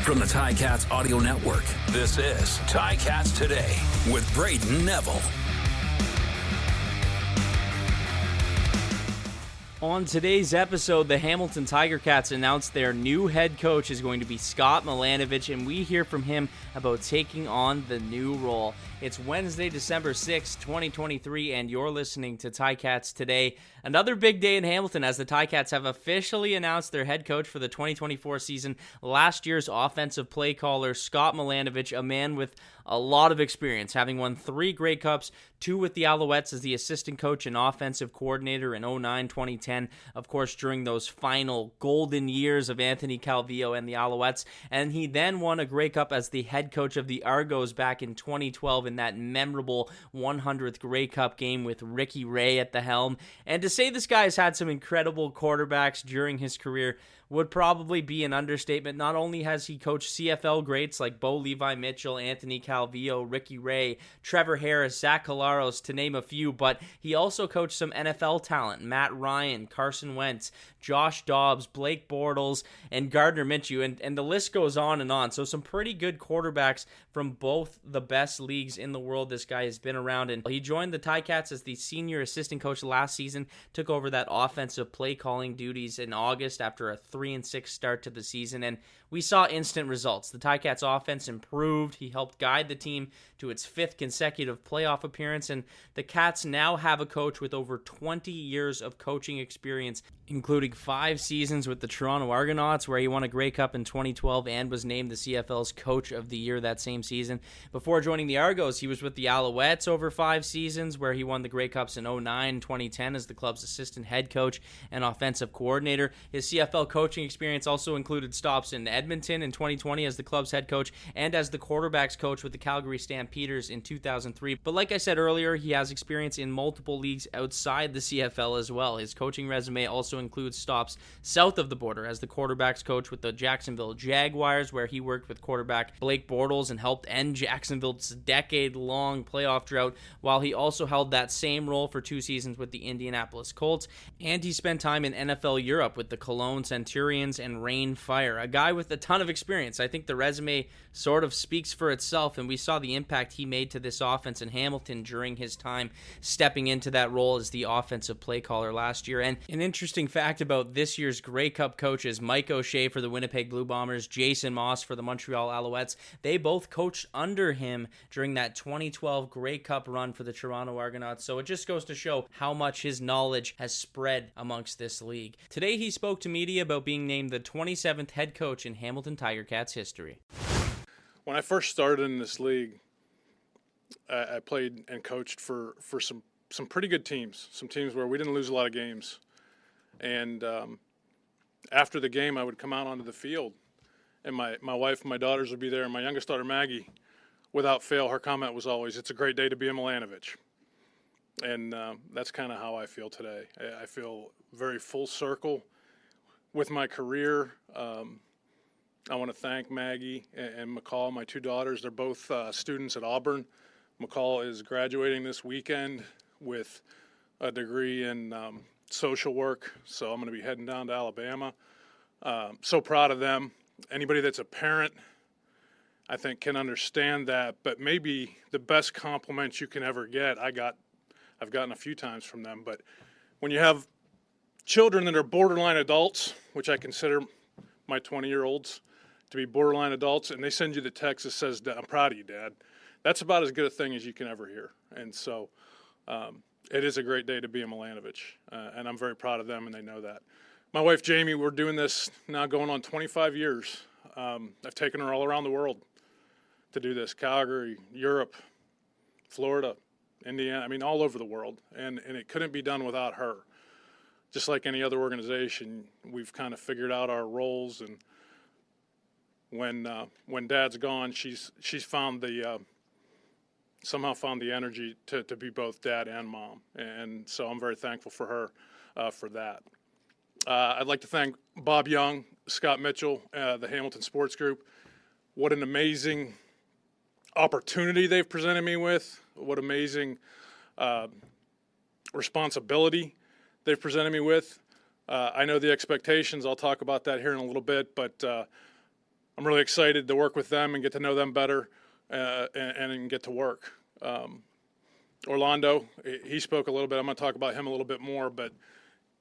From the Ticats Audio Network, this is Ticats Today with Braden Neville. On today's episode, the Hamilton Tiger Cats announced their new head coach is going to be Scott Milanovich, and we hear from him about taking on the new role. It's Wednesday, December 6, 2023, and you're listening to Ticats Today. Another big day in Hamilton as the Ticats have officially announced their head coach for the 2024 season, last year's offensive play caller, Scott Milanovich, a man with a lot of experience, having won 3 Grey Cups, 2 with the Alouettes as the assistant coach and offensive coordinator in 09, 2010, of course, during those final golden years of Anthony Calvillo and the Alouettes, and he then won a Grey Cup as the head coach of the Argos back in 2012 in that memorable 100th Grey Cup game with Ricky Ray at the helm. And to say this guy has had some incredible quarterbacks during his career would probably be an understatement. Not only has he coached CFL greats like Bo Levi Mitchell, Anthony Calvillo, Ricky Ray, Trevor Harris, Zach Collaros, to name a few, but he also coached some NFL talent, Matt Ryan, Carson Wentz, Josh Dobbs, Blake Bortles, and Gardner Minshew, and the list goes on and on. So some pretty good quarterbacks from both the best leagues in the world this guy has been around, and he joined the Ticats as the senior assistant coach last season, took over that offensive play calling duties in August after a 3-6 start to the season, and we saw instant results. The Ticats offense improved. He helped guide the team to its 5th consecutive playoff appearance, and the Cats now have a coach with over 20 years of coaching experience, including 5 seasons with the Toronto Argonauts, where he won a Grey Cup in 2012 and was named the CFL's Coach of the Year that same season. Before joining the Argos, he was with the Alouettes over 5 seasons, where he won the Grey Cups in 09 and 2010 as the club's assistant head coach and offensive coordinator. His CFL coaching experience also included stops in Edmonton in 2020 as the club's head coach and as the quarterbacks coach with the Calgary Stampeders in 2003. But like I said earlier, he has experience in multiple leagues outside the CFL as well. His coaching resume also includes stops south of the border as the quarterbacks coach with the Jacksonville Jaguars, where he worked with quarterback Blake Bortles and helped end Jacksonville's decade-long playoff drought, while he also held that same role for 2 seasons with the Indianapolis Colts. And he spent time in NFL Europe with the Cologne Centurions and Rain Fire. A guy with a ton of experience. I think the resume sort of speaks for itself, and we saw the impact he made to this offense in Hamilton during his time stepping into that role as the offensive play caller last year. And an interesting fact about this year's Grey Cup coaches, Mike O'Shea for the Winnipeg Blue Bombers, Jason Moss for the Montreal Alouettes, they both coached under him during that 2012 Grey Cup run for the Toronto Argonauts. So it just goes to show how much his knowledge has spread amongst this league. Today he spoke to media about being named the 27th head coach in Hamilton Tiger Cats history. When I first started in this league, I played and coached for some pretty good teams, some teams where we didn't lose a lot of games. And after the game, I would come out onto the field, and my wife and my daughters would be there, and my youngest daughter, Maggie, without fail, her comment was always, "It's a great day to be a Milanovich." And that's kind of how I feel today. I feel very full circle with my career. I want to thank Maggie and McCall, my 2 daughters. They're both students at Auburn. McCall is graduating this weekend with a degree in social work, so I'm going to be heading down to Alabama. So proud of them. Anybody that's a parent, I think, can understand that, but maybe the best compliment you can ever get, I've gotten a few times from them, but when you have children that are borderline adults, which I consider my 20-year-olds to be borderline adults, and they send you the text that says, "I'm proud of you, Dad," that's about as good a thing as you can ever hear. And so it is a great day to be a Milanovich, and I'm very proud of them, and they know that. My wife, Jamie, we're doing this now going on 25 years. I've taken her all around the world to do this, Calgary, Europe, Florida, Indiana, I mean, all over the world, and it couldn't be done without her. Just like any other organization, we've kind of figured out our roles, and when Dad's gone, she's found somehow found the energy to be both dad and mom, and so I'm very thankful for her for that. I'd like to thank Bob Young, Scott Mitchell, the Hamilton Sports Group. What an amazing opportunity they've presented me with. What amazing responsibility they've presented me with. I know the expectations. I'll talk about that here in a little bit, but I'm really excited to work with them and get to know them better and get to work. Orlondo, he spoke a little bit. I'm going to talk about him a little bit more, but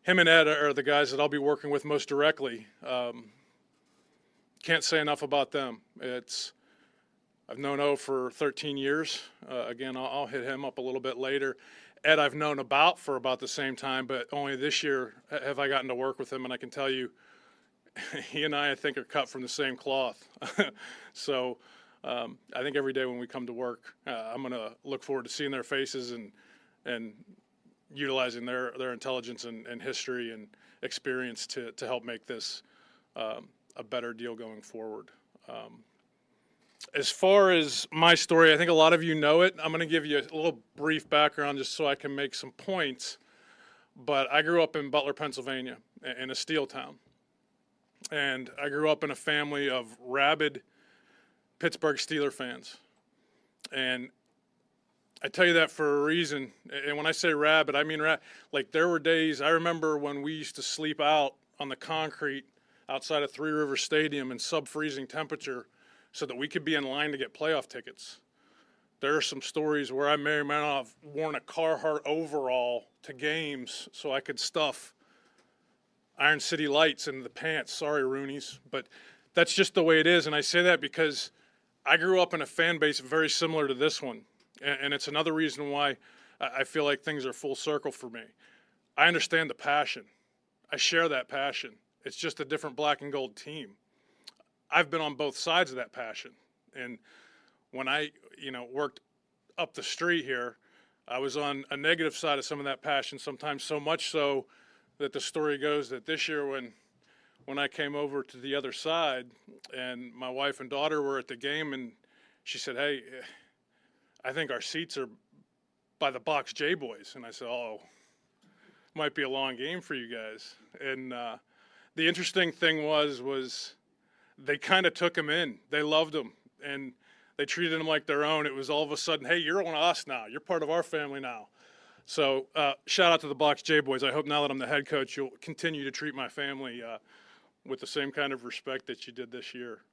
him and Ed are the guys that I'll be working with most directly. Can't say enough about them. I've known O for 13 years. Again, I'll hit him up a little bit later. Ed I've known about for about the same time, but only this year have I gotten to work with him, and I can tell you, he and I think, are cut from the same cloth. So I think every day when we come to work, I'm going to look forward to seeing their faces and utilizing their intelligence and history and experience to help make this a better deal going forward. As far as my story, I think a lot of you know it. I'm going to give you a little brief background just so I can make some points. But I grew up in Butler, Pennsylvania, in a steel town. And I grew up in a family of rabid Pittsburgh Steelers fans. And I tell you that for a reason. And when I say rabid, I mean like there were days, I remember when we used to sleep out on the concrete outside of Three Rivers Stadium in sub-freezing temperature so that we could be in line to get playoff tickets. There are some stories where I may or may not have worn a Carhartt overall to games so I could stuff Iron City lights into the pants. Sorry, Roonies. But that's just the way it is. And I say that because I grew up in a fan base very similar to this one. And it's another reason why I feel like things are full circle for me. I understand the passion. I share that passion. It's just a different black and gold team. I've been on both sides of that passion. And when I, worked up the street here, I was on a negative side of some of that passion, sometimes so much so that the story goes that this year when I came over to the other side and my wife and daughter were at the game and she said, "Hey, I think our seats are by the Box J boys." And I said, "Oh, might be a long game for you guys." And the interesting thing was they kind of took him in. They loved him, and they treated him like their own. It was all of a sudden, "Hey, you're one of us now. You're part of our family now." So shout out to the Box J boys. I hope now that I'm the head coach, you'll continue to treat my family with the same kind of respect that you did this year.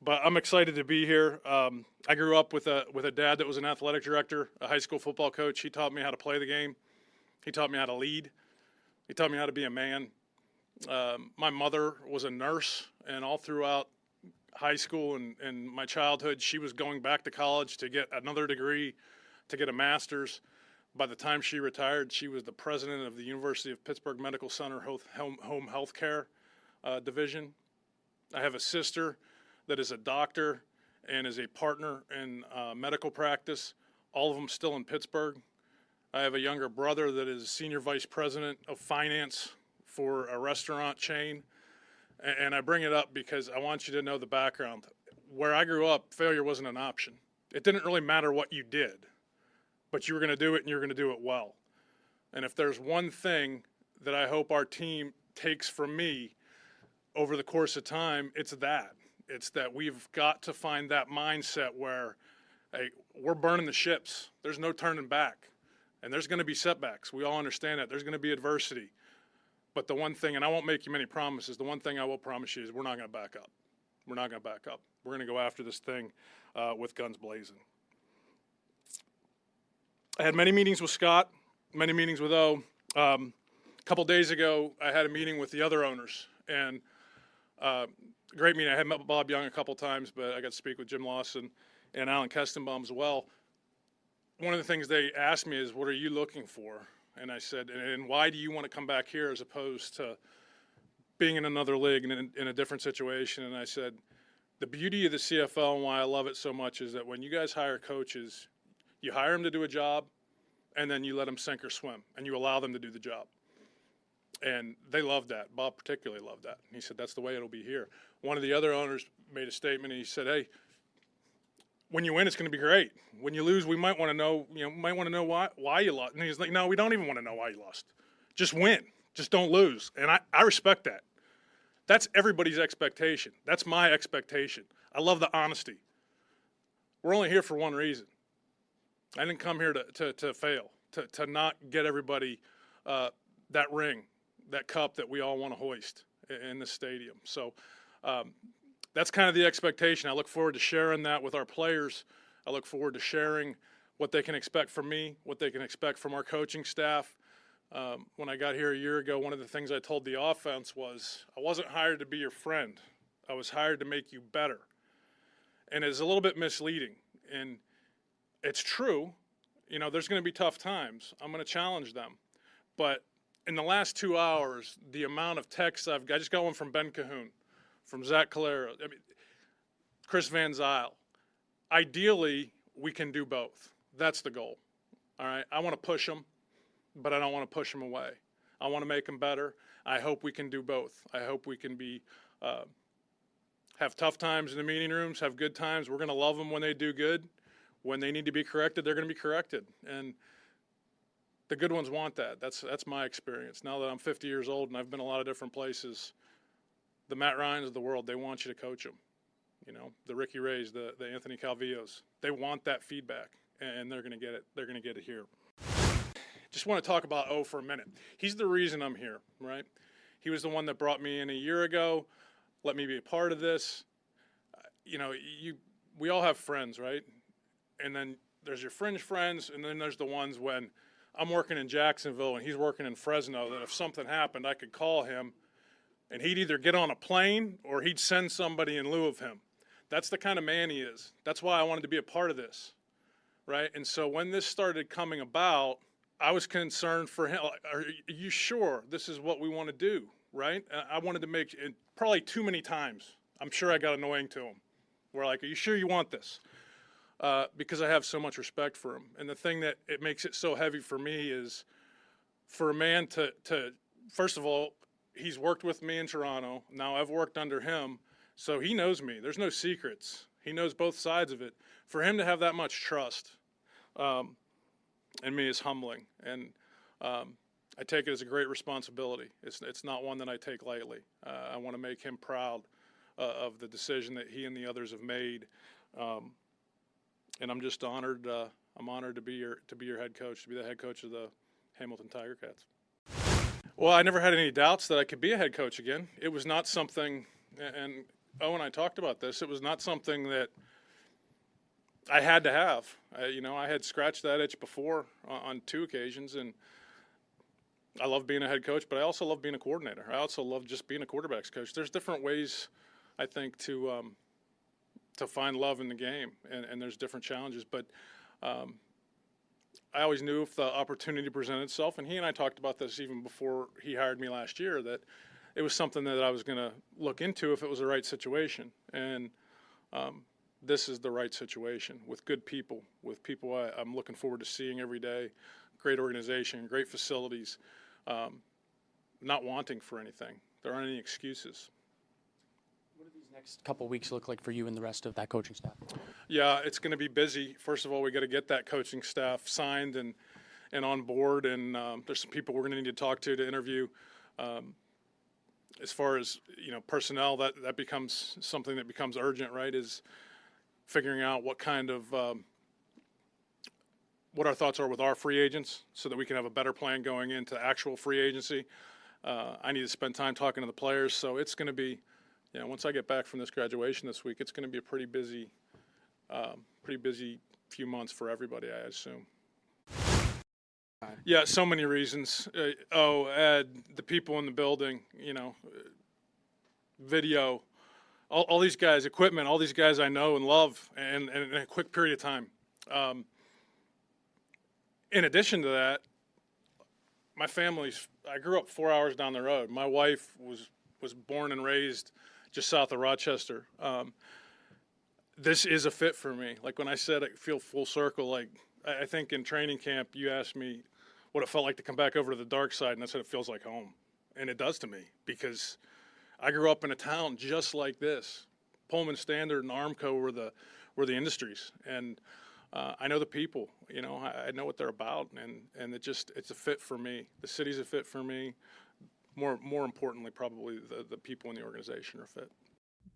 But I'm excited to be here. I grew up with a dad that was an athletic director, a high school football coach. He taught me how to play the game. He taught me how to lead. He taught me how to be a man. My mother was a nurse, and all throughout high school and my childhood, she was going back to college to get another degree, to get a master's. By the time she retired, she was the president of the University of Pittsburgh Medical Center Home Health Care Division. I have a sister that is a doctor and is a partner in medical practice, all of them still in Pittsburgh. I have a younger brother that is senior vice president of finance for a restaurant chain. And I bring it up because I want you to know the background. Where I grew up, failure wasn't an option. It didn't really matter what you did, but you were going to do it and you were going to do it well. And if there's one thing that I hope our team takes from me over the course of time, it's that. It's that we've got to find that mindset where, hey, we're burning the ships. There's no turning back. And there's going to be setbacks. We all understand that. There's going to be adversity. But the one thing, and I won't make you many promises, the one thing I will promise you is we're not going to back up. We're not going to back up. We're going to go after this thing with guns blazing. I had many meetings with Scott, many meetings with O. A couple days ago, I had a meeting with the other owners. And great meeting. I had met Bob Young a couple times, but I got to speak with Jim Lawson and Alan Kestenbaum as well. One of the things they asked me is, what are you looking for? And I said, and why do you want to come back here as opposed to being in another league and in a different situation? And I said, the beauty of the CFL and why I love it so much is that when you guys hire coaches, you hire them to do a job, and then you let them sink or swim, and you allow them to do the job. And they loved that. Bob particularly loved that. He said, that's the way it'll be here. One of the other owners made a statement, and he said, hey, when you win, it's going to be great. When you lose, we might want to know, why you lost. And he's like, no, we don't even want to know why you lost. Just win. Just don't lose. And I respect that. That's everybody's expectation. That's my expectation. I love the honesty. We're only here for one reason. I didn't come here to fail, to not get everybody that ring, that cup that we all want to hoist in this stadium. So that's kind of the expectation. I look forward to sharing that with our players. I look forward to sharing what they can expect from me, what they can expect from our coaching staff. When I got here a year ago, one of the things I told the offense was, I wasn't hired to be your friend. I was hired to make you better. And it's a little bit misleading. And it's true. You know, there's going to be tough times. I'm going to challenge them. But in the last 2 hours, the amount of texts I just got one from Ben Cahoon, from Zach Calera, Chris Van Zyl. Ideally, we can do both. That's the goal. All right. I want to push them, but I don't want to push them away. I want to make them better. I hope we can do both. I hope we can be have tough times in the meeting rooms, have good times. We're going to love them when they do good. When they need to be corrected, they're going to be corrected. And the good ones want that. That's my experience. Now that I'm 50 years old and I've been a lot of different places, the Matt Ryans of the world, they want you to coach them. You know, the Ricky Rays, the Anthony Calvillos, they want that feedback, and they're going to get it. They're going to get it here. Just want to talk about O for a minute. He's the reason I'm here, right? He was the one that brought me in a year ago, let me be a part of this. You know, we all have friends, right? And then there's your fringe friends, and then there's the ones when I'm working in Jacksonville and he's working in Fresno, that if something happened, I could call him, and he'd either get on a plane or he'd send somebody in lieu of him. That's the kind of man he is. That's why I wanted to be a part of this, right? And so when this started coming about, I was concerned for him. Are you sure this is what we want to do, right? I wanted to make it probably too many times. I'm sure I got annoying to him. We're like, are you sure you want this? Because I have so much respect for him. And the thing that it makes it so heavy for me is for a man to first of all, he's worked with me in Toronto. Now I've worked under him. So he knows me. There's no secrets. He knows both sides of it. For him to have that much trust in me is humbling. And I take it as a great responsibility. It's not one that I take lightly. I want to make him proud of the decision that he and the others have made. And I'm just honored. I'm honored to be your head coach, to be the head coach of the Hamilton Tiger Cats. Well, I never had any doubts that I could be a head coach again. It was not something, and Owen and I talked about this, it was not something that I had to have. I had scratched that itch before on 2 occasions, and I love being a head coach, but I also love being a coordinator. I also love just being a quarterback's coach. There's different ways, I think, to find love in the game, and there's different challenges. But I always knew if the opportunity presented itself, and he and I talked about this even before he hired me last year, that it was something that I was going to look into if it was the right situation. And this is the right situation with good people, with people I'm looking forward to seeing every day, great organization, great facilities, not wanting for anything. There aren't any excuses. What do these next couple weeks look like for you and the rest of that coaching staff? Yeah, it's going to be busy. First of all, we got to get that coaching staff signed and on board, and there's some people we're going to need to talk to interview. As far as personnel, that becomes something that becomes urgent, right? Is figuring out what kind of what our thoughts are with our free agents, so that we can have a better plan going into actual free agency. I need to spend time talking to the players, so it's going to be, once I get back from this graduation this week, it's going to be a pretty busy few months for everybody, I assume. Yeah, so many reasons. Ed, the people in the building, video, all these guys, equipment, all these guys I know and love, and in a quick period of time. In addition to that, my I grew up 4 hours down the road. My wife was born and raised just south of Rochester. This is a fit for me. Like when I said I feel full circle, like I think in training camp you asked me what it felt like to come back over to the dark side, and I said it feels like home. And it does to me, because I grew up in a town just like this. Pullman Standard and Armco were the industries, and I know the people. I know what they're about, and it's a fit for me. The city's a fit for me. More importantly, probably the people in the organization are fit.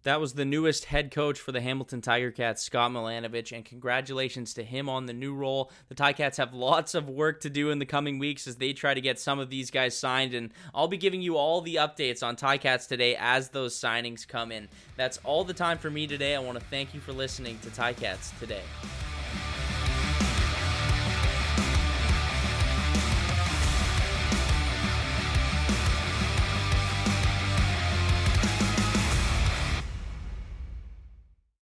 That was the newest head coach for the Hamilton Tiger Cats, Scott Milanovich, and congratulations to him on the new role. The Ticats have lots of work to do in the coming weeks as they try to get some of these guys signed, and I'll be giving you all the updates on Ticats today as those signings come in. That's all the time for me today. I want to thank you for listening to Ticats Today.